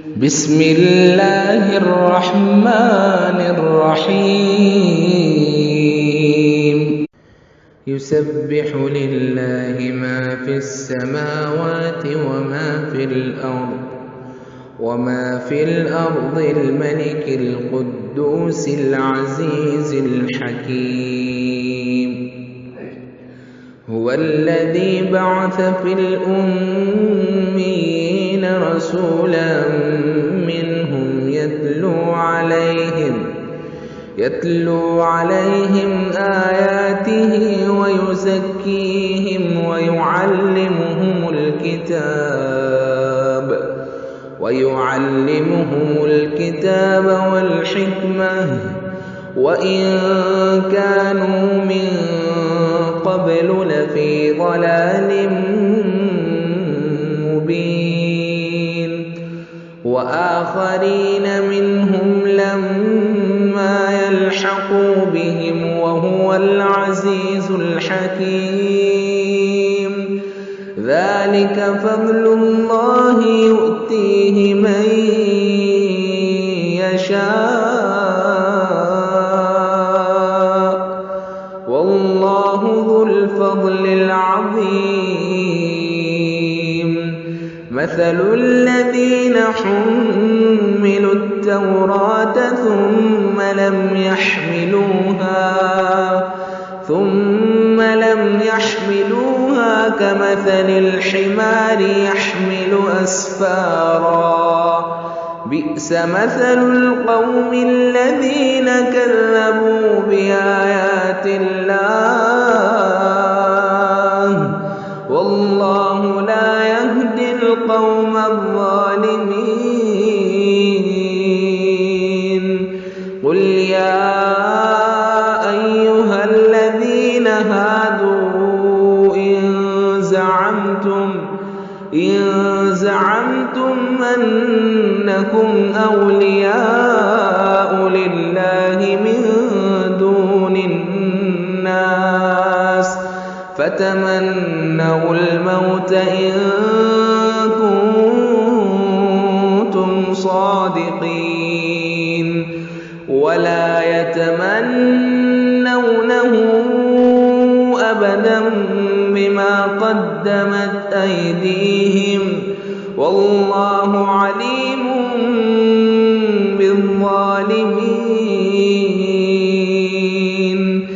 بسم الله الرحمن الرحيم يسبح لله ما في السماوات وما في الأرض الملك القدوس العزيز الحكيم هو الذي بعث في الأميين رسولا منهم يتلو عليهم آياته ويزكيهم ويعلمهم الكتاب والحكمة وإن كانوا من قبل لفي ضلال مبين وآخرين منهم لما يلحقوا بهم وهو العزيز الحكيم ذلك فضل الله يؤتيه من يشاء والله ذو الفضل العظيم مثل الذين حملوا التوراة ثم لم يحملوها كمثل الحمار يحمل أسفارا بئس مثل القوم الذين كذبوا بآيات الله والله لا يهدي القوم الظالمين قل يا أيها الذين هادوا إن زعمتم أنكم أولياء لله من دون الناس فتمنوا الموت إن كنتم صادقين ولا يتمنونه أبدا بما قدمت أيديهم والله عليم بالظالمين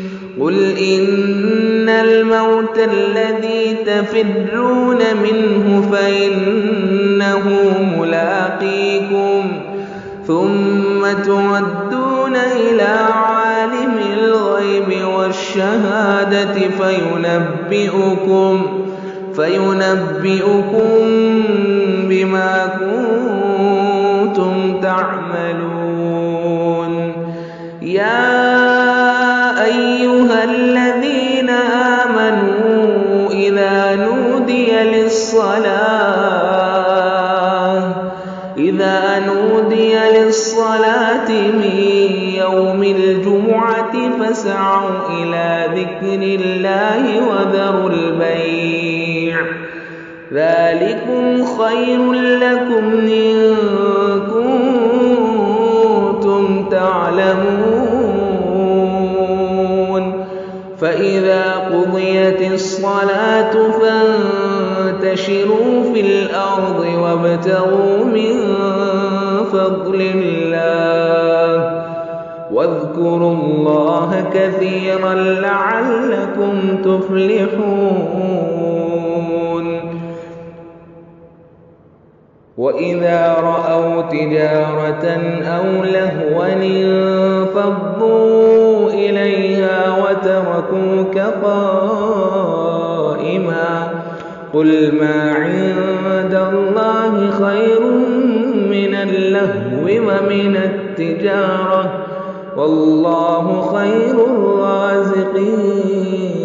قل إن الموت الذي تفرون منه فإنه ملاقيكم ثم تردون إلى عالم الغيب والشهادة فينبئكم بما كنتم تعملون يا أيها الذين آمنوا إذا نودي للصلاة من يوم الجمعة فاسعوا إلى ذكر الله وذروا البيع ذلكم خير لكم إن كنتم تعلمون فإذا قضيت الصلاة فانتشروا في الأرض وابتغوا من فضل الله واذكروا الله كثيرا لعلكم تفلحون وإذا رأوا تجارة أو لهوا انفضوا إليها وتركوك قائما قل ما عند الله خير من اللهو ومن التجارة والله خير الرازقين